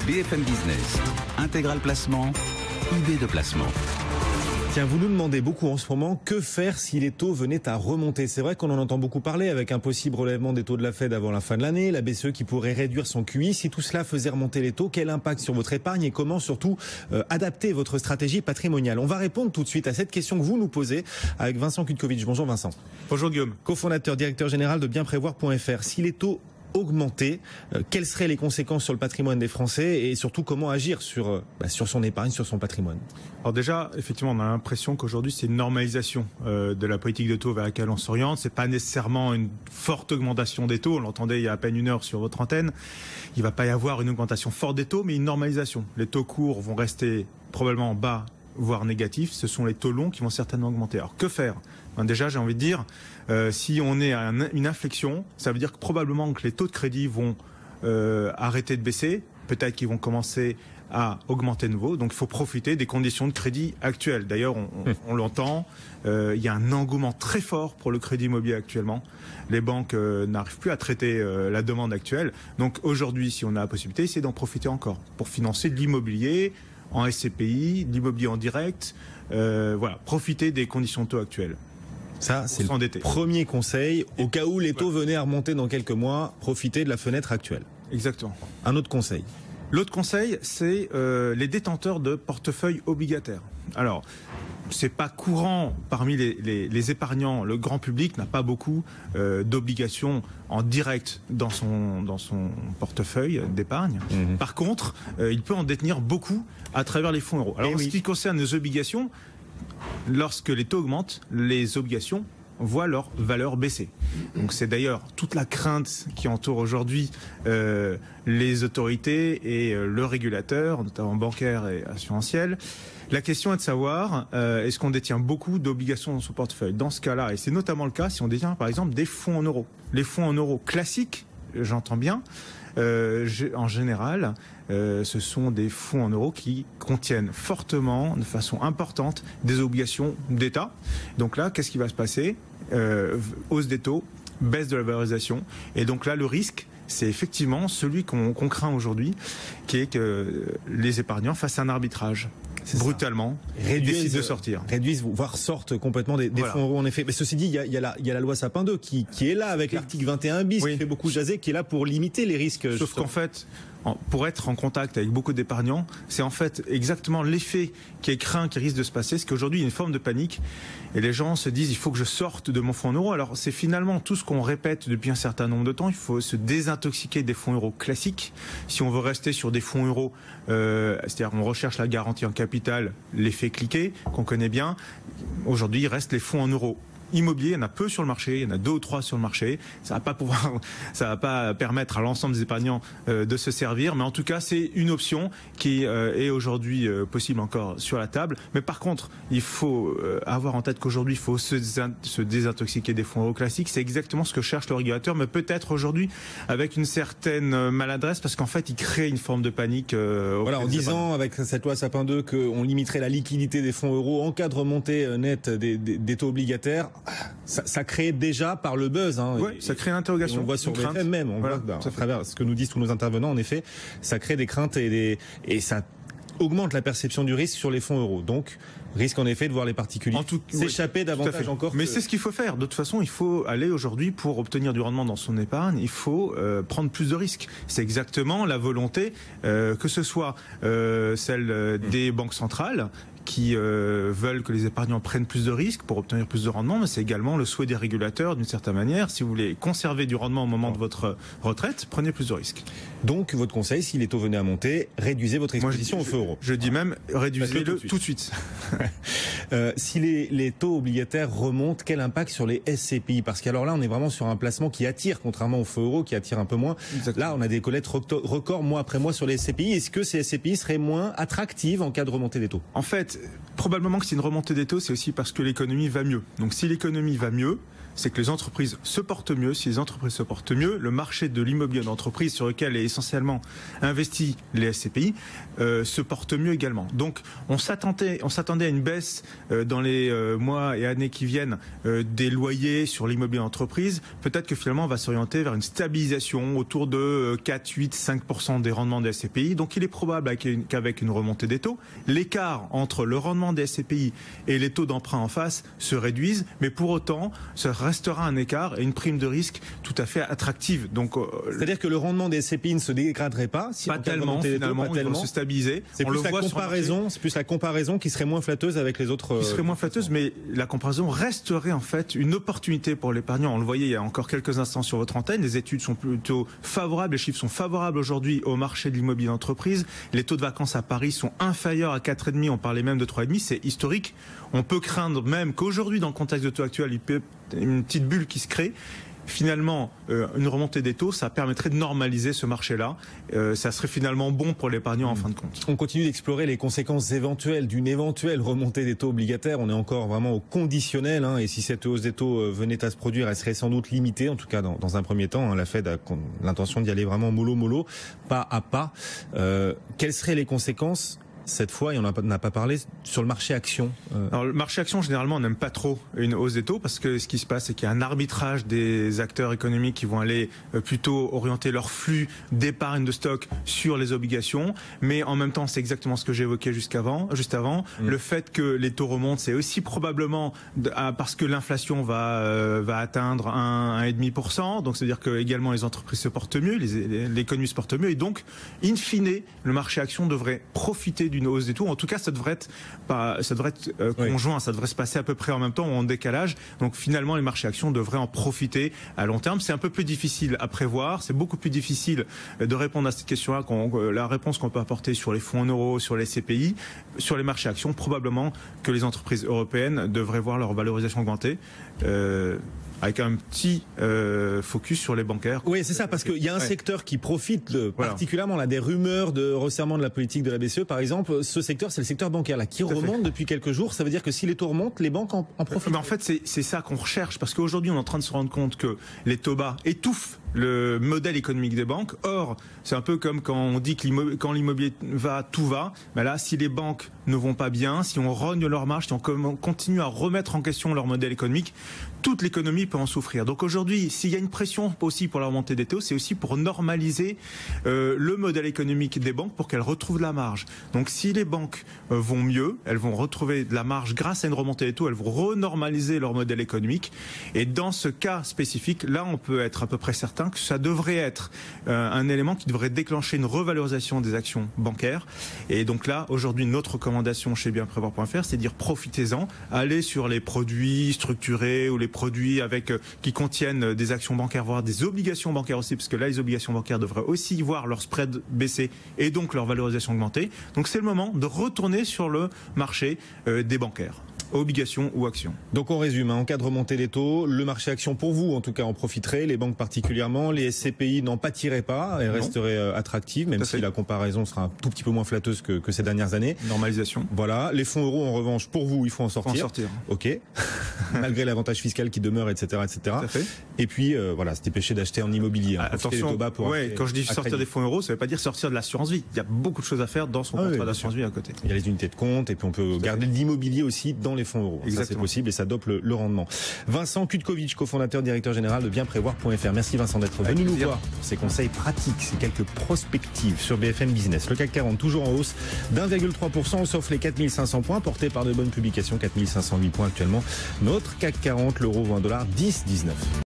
BFM Business, Intégral Placement, idée de placement. Tiens, vous nous demandez beaucoup en ce moment que faire si les taux venaient à remonter. C'est vrai qu'on en entend beaucoup parler avec un possible relèvement des taux de la Fed avant la fin de l'année, la BCE qui pourrait réduire son QI. Si tout cela faisait remonter les taux, quel impact sur votre épargne et comment surtout adapter votre stratégie patrimoniale? On va répondre tout de suite à cette question que vous nous posez avec Vincent Kutkovitch. Bonjour Vincent. Bonjour Guillaume. Cofondateur, directeur général de bienprévoir.fr. Si les taux augmenter, quelles seraient les conséquences sur le patrimoine des Français et surtout comment agir sur son épargne, sur son patrimoine? Alors déjà, effectivement, on a l'impression qu'aujourd'hui c'est une normalisation de la politique de taux vers laquelle on s'oriente. C'est pas nécessairement une forte augmentation des taux. On l'entendait il y a à peine une heure sur votre antenne. Il va pas y avoir une augmentation forte des taux, mais une normalisation. Les taux courts vont rester probablement bas, voire négatifs. Ce sont les taux longs qui vont certainement augmenter. Alors que faire? Déjà, j'ai envie de dire, si on est à une inflexion, ça veut dire que probablement que les taux de crédit vont arrêter de baisser, peut-être qu'ils vont commencer à augmenter de nouveau. Donc il faut profiter des conditions de crédit actuelles. D'ailleurs, on l'entend, il y a un engouement très fort pour le crédit immobilier actuellement. Les banques n'arrivent plus à traiter la demande actuelle. Donc aujourd'hui, si on a la possibilité, c'est d'en profiter encore pour financer de l'immobilier en SCPI, de l'immobilier en direct. Voilà, profiter des conditions de taux actuelles. Ça, c'est le premier conseil. Au cas où les taux venaient à remonter dans quelques mois, profitez de la fenêtre actuelle. Exactement. Un autre conseil. L'autre conseil, c'est les détenteurs de portefeuilles obligataires. Alors, c'est pas courant parmi les épargnants. Le grand public n'a pas beaucoup d'obligations en direct dans son portefeuille d'épargne. Par contre, il peut en détenir beaucoup à travers les fonds euros. Alors, en ce qui concerne les obligations, lorsque les taux augmentent, les obligations voient leur valeur baisser. Donc c'est d'ailleurs toute la crainte qui entoure aujourd'hui les autorités et le régulateur, notamment bancaire et assurantiel. La question est de savoir, est-ce qu'on détient beaucoup d'obligations dans son portefeuille? Dans ce cas-là, et c'est notamment le cas si on détient par exemple des fonds en euros. Les fonds en euros classiques, j'entends bien, en général, ce sont des fonds en euros qui contiennent fortement, de façon importante, des obligations d'État. Donc là, qu'est-ce qui va se passer? Hausse des taux, baisse de la valorisation. Et donc là, le risque, c'est effectivement celui qu'on craint aujourd'hui, qui est que les épargnants fassent un arbitrage. Brutalement, décident de sortir. Réduisent, voire sortent complètement des fonds euros, en effet. Mais ceci dit, il y a la loi Sapin 2 qui est là avec l'article 21 bis, qui fait beaucoup jaser, qui est là pour limiter les risques. Sauf qu'en fait, pour être en contact avec beaucoup d'épargnants, c'est en fait exactement l'effet qui est craint, qui risque de se passer, c'est qu'aujourd'hui il y a une forme de panique et les gens se disent il faut que je sorte de mon fonds en euros. Alors c'est finalement tout ce qu'on répète depuis un certain nombre de temps, il faut se désintoxiquer des fonds euros classiques. Si on veut rester sur des fonds euros, c'est-à-dire on recherche la garantie en capital, l'effet cliquet qu'on connaît bien, aujourd'hui il reste les fonds en euros. Immobilier, il y en a peu sur le marché, il y en a 2 ou 3 sur le marché. Ça va pas permettre à l'ensemble des épargnants de se servir, mais en tout cas, c'est une option qui est aujourd'hui possible encore sur la table. Mais par contre, il faut avoir en tête qu'aujourd'hui, il faut se désintoxiquer des fonds euros classiques. C'est exactement ce que cherche le régulateur, mais peut-être aujourd'hui avec une certaine maladresse, parce qu'en fait, il crée une forme de panique. Voilà, en disant avec cette loi Sapin 2 qu'on limiterait la liquidité des fonds euros en cas de remontée nette des taux obligataires. Ça crée déjà par le buzz. Oui, ça crée une interrogation. On voit sur BFM même, on voit à travers ce que nous disent tous nos intervenants, en effet, ça crée des craintes et ça augmente la perception du risque sur les fonds euros. Donc, risque en effet de voir les particuliers s'échapper davantage encore. Mais c'est ce qu'il faut faire. De toute façon, il faut aller aujourd'hui pour obtenir du rendement dans son épargne. Il faut prendre plus de risques. C'est exactement la volonté, que ce soit celle des banques centrales qui veulent que les épargnants prennent plus de risques pour obtenir plus de rendement, mais c'est également le souhait des régulateurs d'une certaine manière. Si vous voulez conserver du rendement au moment de votre retraite, prenez plus de risques. Donc, votre conseil, si les taux venaient à monter, réduisez votre exposition aux fonds euros. Je dis même, réduisez-le tout de suite. Si les taux obligataires remontent, quel impact sur les SCPI? Parce qu'alors là, on est vraiment sur un placement qui attire, contrairement aux fonds euros qui attire un peu moins. Exactement. Là, on a des collectes records mois après mois sur les SCPI. Est-ce que ces SCPI seraient moins attractives en cas de remontée des taux? En fait, probablement que c'est une remontée des taux, c'est aussi parce que l'économie va mieux. Donc si l'économie va mieux, c'est que les entreprises se portent mieux. Si les entreprises se portent mieux, le marché de l'immobilier d'entreprise sur lequel est essentiellement investi les SCPI se porte mieux également. Donc on s'attendait à une baisse dans les mois et années qui viennent des loyers sur l'immobilier d'entreprise. Peut-être que finalement on va s'orienter vers une stabilisation autour de 4, 8, 5% des rendements des SCPI. Donc il est probable qu'avec une remontée des taux, l'écart entre le rendement des SCPI et les taux d'emprunt en face se réduisent, mais pour autant, ça restera un écart et une prime de risque tout à fait attractive. Donc, c'est-à-dire que le rendement des SCPI ne se dégraderait pas si pas tellement, finalement, ils vont se stabiliser. C'est plus la comparaison qui serait moins flatteuse avec les autres. Qui serait moins flatteuse, mais la comparaison resterait en fait une opportunité pour l'épargnant. On le voyait il y a encore quelques instants sur votre antenne. Les études sont plutôt favorables, les chiffres sont favorables aujourd'hui au marché de l'immobilier d'entreprise. Les taux de vacances à Paris sont inférieurs à 4,5. On parlait même de 3,5. C'est historique. On peut craindre même qu'aujourd'hui, dans le contexte de taux actuel, il peut y avoir une petite bulle qui se crée. Finalement, une remontée des taux, ça permettrait de normaliser ce marché-là. Ça serait finalement bon pour l'épargnant en fin de compte. On continue d'explorer les conséquences éventuelles d'une éventuelle remontée des taux obligataires. On est encore vraiment au conditionnel, hein, et si cette hausse des taux venait à se produire, elle serait sans doute limitée, en tout cas dans un premier temps. Hein, la Fed a l'intention d'y aller vraiment mollo, pas à pas. Quelles seraient les conséquences cette fois, et on n'a pas parlé, sur le marché action? Alors, le marché action, généralement, on n'aime pas trop une hausse des taux parce que ce qui se passe, c'est qu'il y a un arbitrage des acteurs économiques qui vont aller plutôt orienter leur flux d'épargne de stock sur les obligations. Mais en même temps, c'est exactement ce que j'évoquais juste avant. Le fait que les taux remontent, c'est aussi probablement parce que l'inflation va atteindre 1,5%. Donc, c'est-à-dire que également les entreprises se portent mieux, l'économie se porte mieux. Et donc, in fine, le marché action devrait profiter d'une hausse des taux. En tout cas, ça devrait être conjoint, ça devrait se passer à peu près en même temps ou en décalage. Donc finalement, les marchés actions devraient en profiter à long terme. C'est un peu plus difficile à prévoir, c'est beaucoup plus difficile de répondre à cette question-là, la réponse qu'on peut apporter sur les fonds en euros, sur les CPI, sur les marchés actions, probablement que les entreprises européennes devraient voir leur valorisation augmenter. Avec un petit focus sur les bancaires. Oui, c'est ça, parce qu'il y a un secteur qui profite particulièrement là, des rumeurs de resserrement de la politique de la BCE, par exemple. Ce secteur, c'est le secteur bancaire là, qui remonte depuis quelques jours. Ça veut dire que si les taux remontent, les banques en profitent. Mais en fait, c'est ça qu'on recherche, parce qu'aujourd'hui, on est en train de se rendre compte que les taux bas étouffent le modèle économique des banques. Or, c'est un peu comme quand on dit que quand l'immobilier va, tout va. Ben là, si les banques ne vont pas bien, si on rogne leur marge, si on continue à remettre en question leur modèle économique, toute l'économie peut en souffrir. Donc aujourd'hui, s'il y a une pression aussi pour la remontée des taux, c'est aussi pour normaliser le modèle économique des banques pour qu'elles retrouvent de la marge. Donc si les banques vont mieux, elles vont retrouver de la marge grâce à une remontée des taux, elles vont renormaliser leur modèle économique. Et dans ce cas spécifique, là, on peut être à peu près certain que ça devrait être un élément qui devrait déclencher une revalorisation des actions bancaires. Et donc là, aujourd'hui, notre recommandation chez bienprévoir.fr, c'est de dire profitez-en, allez sur les produits structurés ou les produits qui contiennent des actions bancaires, voire des obligations bancaires aussi, parce que là, les obligations bancaires devraient aussi voir leur spread baisser et donc leur valorisation augmenter. Donc c'est le moment de retourner sur le marché des bancaires. Obligations ou actions. Donc on résume, en cas de remontée des taux, le marché action pour vous en tout cas en profiterait, les banques particulièrement, les SCPI n'en pâtiraient pas et resteraient attractives, même si la comparaison sera un tout petit peu moins flatteuse que ces dernières années. Normalisation. Voilà, les fonds euros en revanche, pour vous, il faut en sortir. Ok, malgré l'avantage fiscal qui demeure, etc. etc. Et puis voilà, se dépêcher d'acheter en immobilier. Attention, quand je dis sortir des fonds euros, ça ne veut pas dire sortir de l'assurance vie. Il y a beaucoup de choses à faire dans son contrat d'assurance vie à côté. Il y a les unités de compte et puis on peut garder de l'immobilier aussi dans les fonds euros. Ça c'est possible et ça dope le rendement. Vincent Kutkovic, cofondateur, directeur général de bienprévoir.fr. Merci Vincent d'être venu nous voir pour ces conseils pratiques, ces quelques prospectives sur BFM Business. Le CAC 40 toujours en hausse d'1,3%, sauf les 4500 points portés par de bonnes publications, 4508 points actuellement. Notre CAC 40, l'euro vaut $1,10,19.